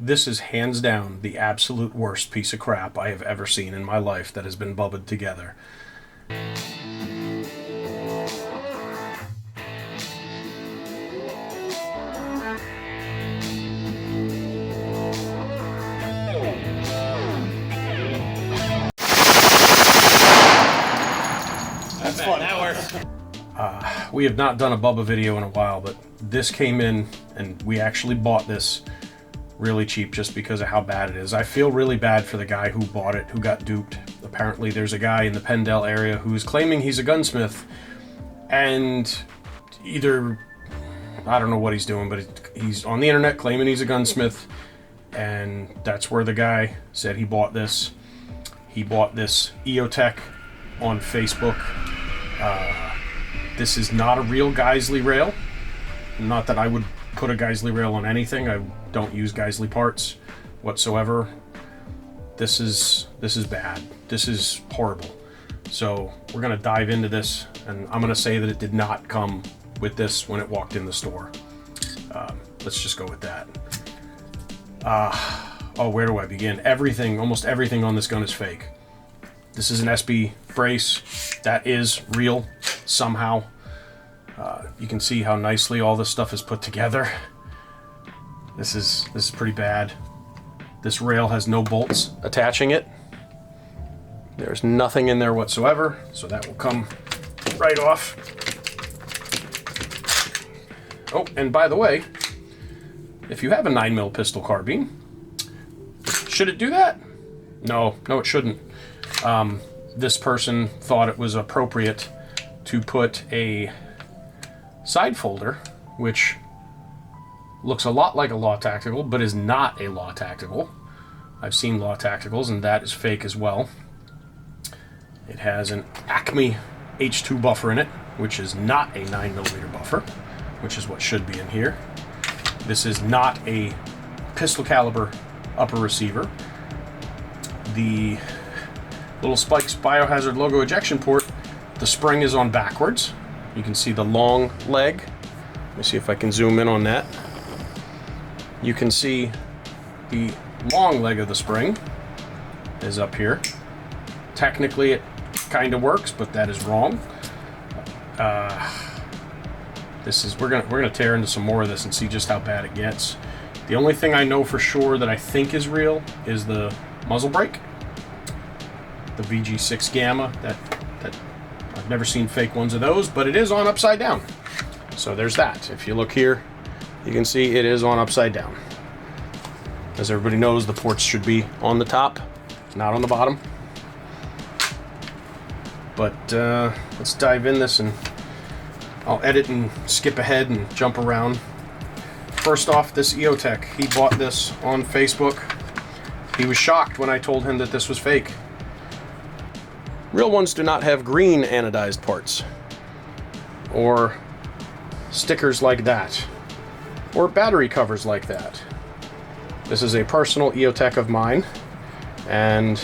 This is hands down the absolute worst piece of crap I have ever seen in my life that has been bubbled together. That's fun. That works. We have not done a Bubba video in a while, but this came in and we actually bought this really cheap just because of how bad it is. I feel really bad for the guy who bought it, who got duped. Apparently there's a guy in the Pendle area who's claiming he's a gunsmith, and either, I don't know what he's doing, but he's on the internet claiming he's a gunsmith, and that's where the guy said he bought this. He bought this EOTech on Facebook. This is not a real Geisley rail. Not that I would put a Geisley rail on anything. I don't use Geisley parts whatsoever. This is bad. This is horrible. So we're gonna dive into this, and I'm gonna say that it did not come with this when it walked in the store. Let's just go with that. Oh, where do I begin? Everything, almost everything on this gun is fake. This is an SB brace. That is real somehow. You can see how nicely all this stuff is put together. This is pretty bad. This rail has no bolts attaching it. There's nothing in there whatsoever, so that will come right off. Oh, and by the way, if you have a 9mm pistol carbine, should it do that? No, it shouldn't. This person thought it was appropriate to put a side folder, which looks a lot like a Law Tactical, but is not a Law Tactical. I've seen Law Tacticals, and that is fake as well. It has an Acme H2 buffer in it, which is not a 9mm buffer, which is what should be in here. This is not a pistol caliber upper receiver. The little Spikes Biohazard logo ejection port, the spring is on backwards. You can see the long leg. Let me see if I can zoom in on that. You can see the long leg of the spring is up here. Technically it kind of works, but that is wrong. We're gonna tear into some more of this and see just how bad it gets. The only thing I know for sure that I think is real is the muzzle brake, the VG6 Gamma. That I've never seen fake ones of those, but it is on upside down. So there's that. If you look here, you can see it is on upside down. As everybody knows, the ports should be on the top, not on the bottom. But let's dive in this, and I'll edit and skip ahead and jump around. First off, this EOTech, he bought this on Facebook. He was shocked when I told him that this was fake. Real ones do not have green anodized parts, or stickers like that, or battery covers like that. This is a personal EOTech of mine, and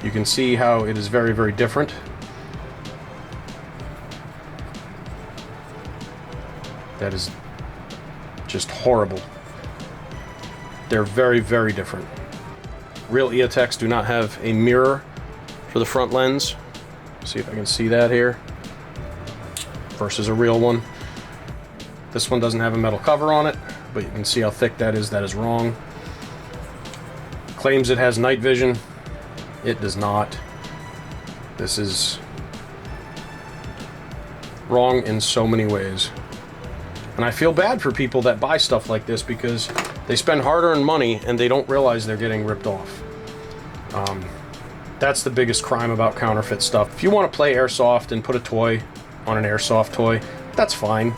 you can see how it is very, very different. That is just horrible. They're very, very different. Real EOTechs do not have a mirror for the front lens. See if I can see that here. Versus a real one. This one doesn't have a metal cover on it, but you can see how thick that is. That is wrong. Claims it has night vision. It does not. This is wrong in so many ways. And I feel bad for people that buy stuff like this because they spend hard-earned money and they don't realize they're getting ripped off. That's the biggest crime about counterfeit stuff. If you want to play airsoft and put a toy on an airsoft toy, that's fine.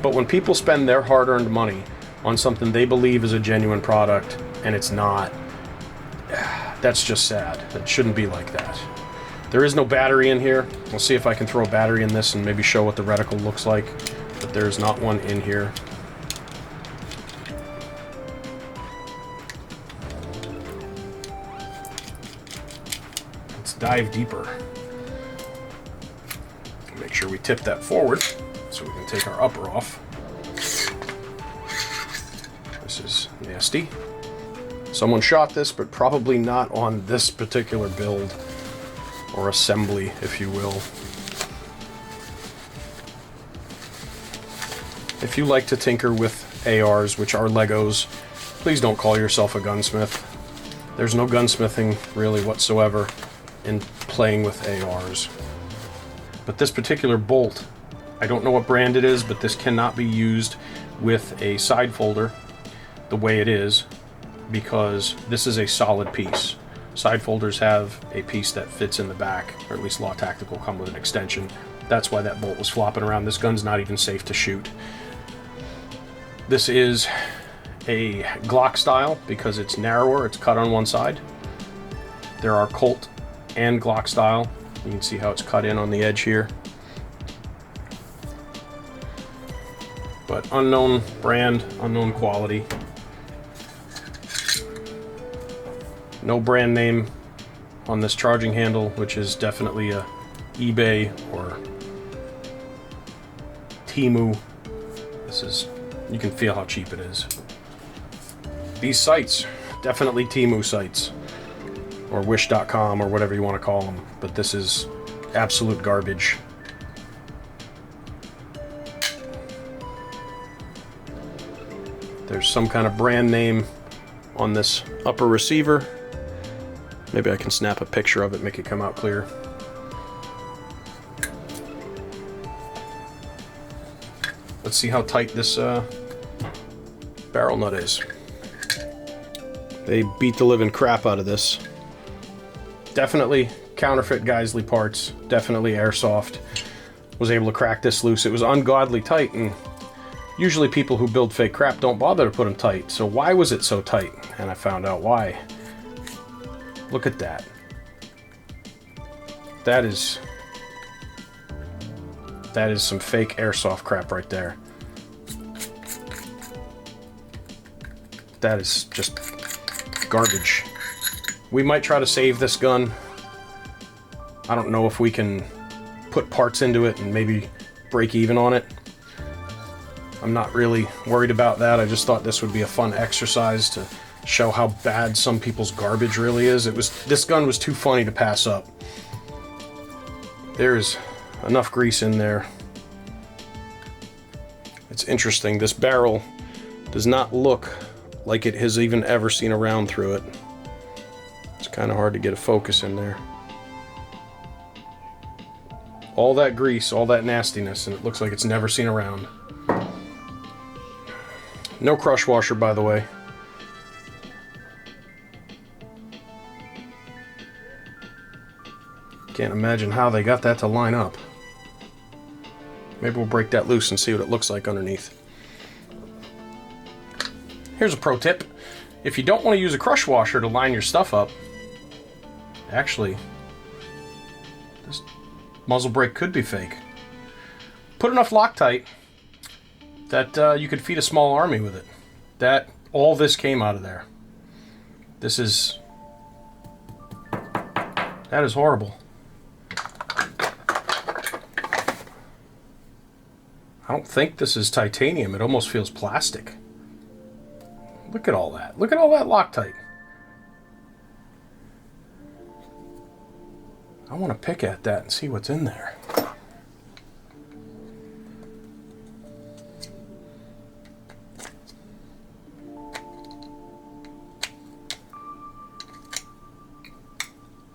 But when people spend their hard-earned money on something they believe is a genuine product and it's not, that's just sad. It shouldn't be like that. There is no battery in here. We'll see if I can throw a battery in this and maybe show what the reticle looks like. But there's not one in here. Let's dive deeper. Make sure we tip that forward so we can take our upper off. This is nasty. Someone shot this, but probably not on this particular build, or assembly, if you will. If you like to tinker with ARs, which are Legos, please don't call yourself a gunsmith. There's no gunsmithing really whatsoever in playing with ARs. But this particular bolt, I don't know what brand it is, but this cannot be used with a side folder the way it is, because this is a solid piece. Side folders have a piece that fits in the back, or at least Law Tactical come with an extension. That's why that bolt was flopping around. This gun's not even safe to shoot. This is a Glock style because it's narrower, it's cut on one side. There are Colt and Glock style. You can see how it's cut in on the edge here. But unknown brand, unknown quality. No brand name on this charging handle, which is definitely a eBay or Temu. This is, you can feel how cheap it is. These sites, definitely Temu sites, or wish.com, or whatever you want to call them, but this is absolute garbage. There's some kind of brand name on this upper receiver. Maybe I can snap a picture of it, make it come out clear. Let's see how tight this barrel nut is. They beat the living crap out of this. Definitely counterfeit Geisley parts, definitely airsoft. Was able to crack this loose. It was ungodly tight, and usually people who build fake crap don't bother to put them tight. So why was it so tight? And I found out why. Look at that. That is some fake airsoft crap right there. That is just garbage. We might try to save this gun. I don't know if we can put parts into it and maybe break even on it. I'm not really worried about that. I just thought this would be a fun exercise to show how bad some people's garbage really is. This gun was too funny to pass up. There's enough grease in there. It's interesting. This barrel does not look like it has even ever seen a round through it. It's kind of hard to get a focus in there. All that grease, all that nastiness, and it looks like it's never seen a round. No crush washer, by the way. Can't imagine how they got that to line up. Maybe we'll break that loose and see what it looks like underneath. Here's a pro tip. If you don't want to use a crush washer to line your stuff up, actually, this muzzle brake could be fake. Put enough Loctite that you could feed a small army with it. All this came out of there. That is horrible. I don't think this is titanium. It almost feels plastic. Look at all that. Look at all that Loctite. I want to pick at that and see what's in there.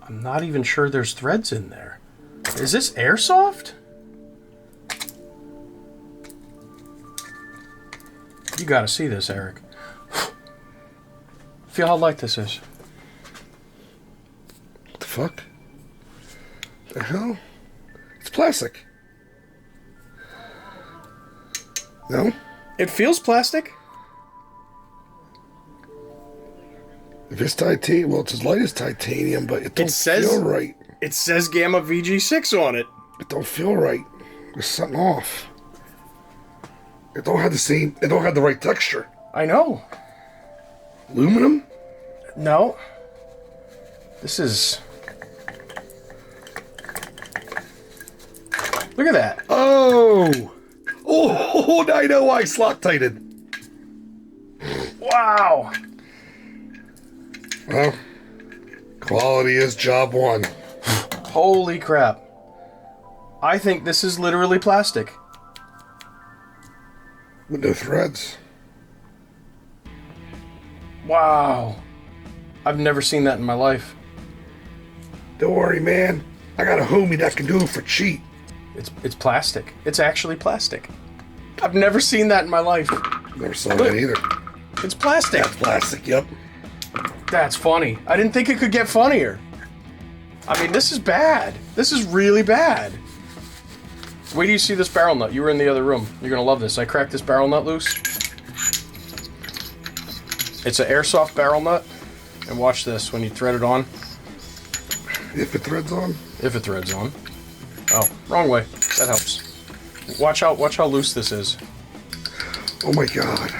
I'm not even sure there's threads in there. Is this airsoft? You gotta see this, Eric. Feel how light this is. What the fuck? The hell? It's plastic. No? It feels plastic. If it's titanium, well, it's as light as titanium, but it don't feel right. It says Gamma VG6 on it. It don't feel right. There's something off. It don't have the right texture. I know. Aluminum? No. This is... Look at that. Oh! Oh, I know why it's Loctited. Wow. Well, quality is job one. Holy crap. I think this is literally plastic. With no threads. Wow. I've never seen that in my life. Don't worry, man. I got a homie that can do it for cheap. It's plastic. It's actually plastic. I've never seen that in my life. Never saw that either. It's plastic. That's plastic, yep. That's funny. I didn't think it could get funnier. I mean, this is bad. This is really bad. Wait till you see this barrel nut. You were in the other room. You're going to love this. I cracked this barrel nut loose. It's an airsoft barrel nut. And watch this when you thread it on. If it threads on? If it threads on. Oh, wrong way. That helps. Watch how loose this is. Oh my god.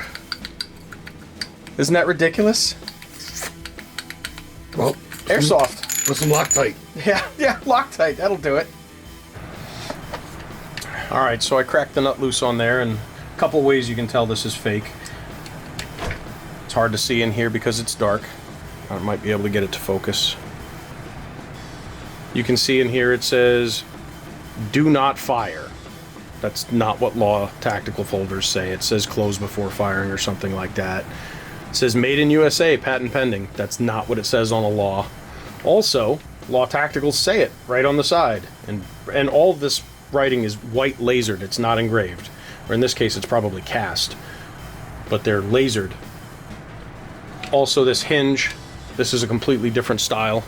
Isn't that ridiculous? Well, Airsoft. With some Loctite. Yeah, Loctite. That'll do it. Alright, so I cracked the nut loose on there, and a couple ways you can tell this is fake. It's hard to see in here because it's dark. I might be able to get it to focus. You can see in here it says, "Do not fire." That's not what law tactical folders say. It says close before firing or something like that. It says made in USA, patent pending. That's not what it says on the law. Also, law tacticals say it right on the side. And all of this writing is white lasered. It's not engraved. Or in this case, it's probably cast. But they're lasered. Also, this hinge, this is a completely different style.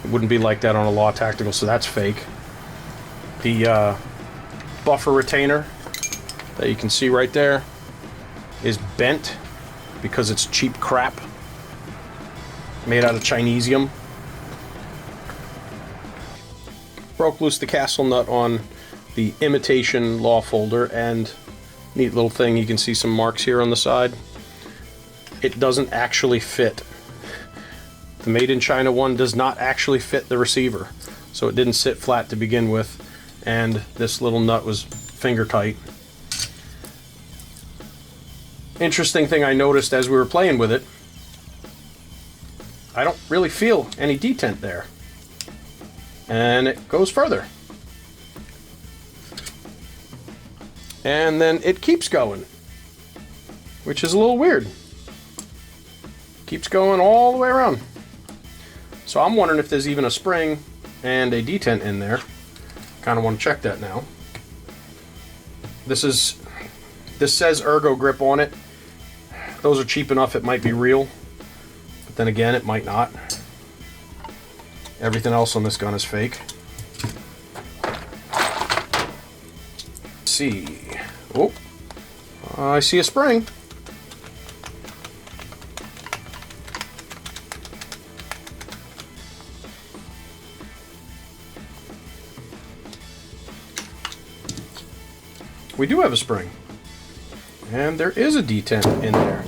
It wouldn't be like that on a law tactical, so that's fake. The buffer retainer that you can see right there is bent because it's cheap crap made out of Chinesium. Broke loose the castle nut on the imitation law folder, and neat little thing, you can see some marks here on the side. It doesn't actually fit. The made in China one does not actually fit the receiver, so it didn't sit flat to begin with, and this little nut was finger tight. Interesting thing I noticed as we were playing with it, I don't really feel any detent there. And it goes further. And then it keeps going, which is a little weird. Keeps going all the way around. So I'm wondering if there's even a spring and a detent in there. Kind of want to check that now. This says ergo grip on it. Those are cheap enough it might be real, but then again it might not. Everything else on this gun is fake. Let's see. Oh, I see a spring. We do have a spring. And there is a detent in there.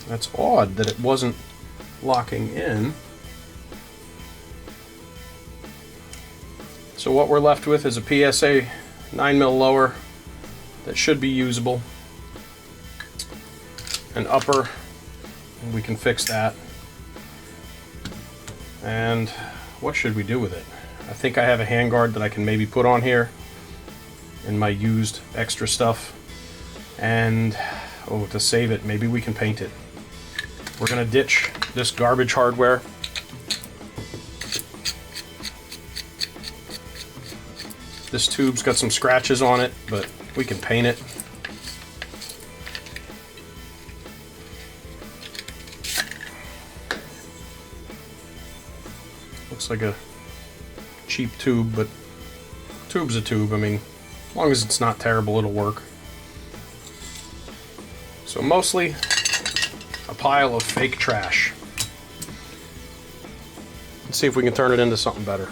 That's odd that it wasn't locking in. So what we're left with is a PSA 9mm lower that should be usable. An upper, and we can fix that. And what should we do with it? I think I have a handguard that I can maybe put on here in my used extra stuff. And, oh, to save it, maybe we can paint it. We're gonna ditch this garbage hardware. This tube's got some scratches on it, but we can paint it. Looks like a cheap tube, but tube's a tube. I mean, as long as it's not terrible, it'll work. So mostly a pile of fake trash. Let's see if we can turn it into something better.